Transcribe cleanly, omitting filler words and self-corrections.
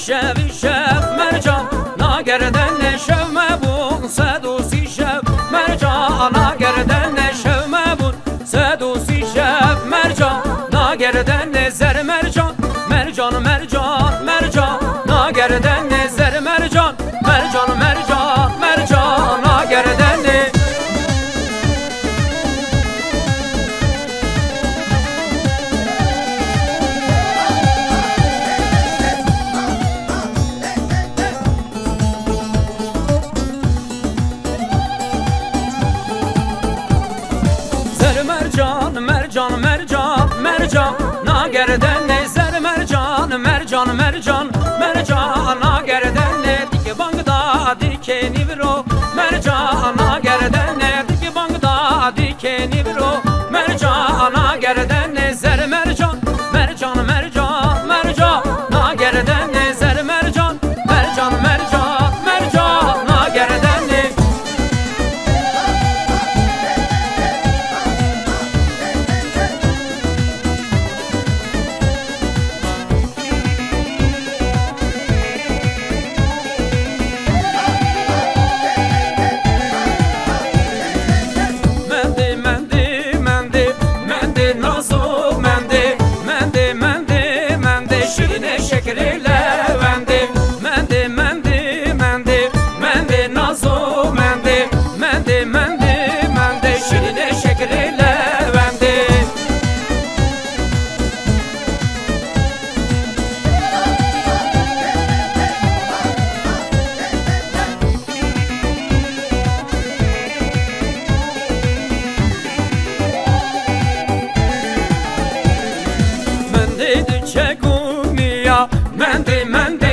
شوی شب مرجان ناگردن شو مبون صد و سی شب مرجان ناگردن شو مبون صد و سی شب مرجان ناگردن زر مرجان مرجان مرجان مرجان ناگردن زر مرجان مرجان مرجان مرجان ناگردن مرجان مرجان مرجان مرجان ناگردن زر مرجان مرجان مرجان مرجان ناگردن دیگه بانگ دادی که نیورو مرجان ناگردن دیگه بانگ دادی که نیورو مرجان ناگردن زر مرجان مرجان مرجان مرجان ناگردن زر مرجان مرجان مرجان مرجان ناگردن شیرین شکر لونده منده منده منده منده نازو منده منده منده منده شیرین شکر لونده منده چگو mende mende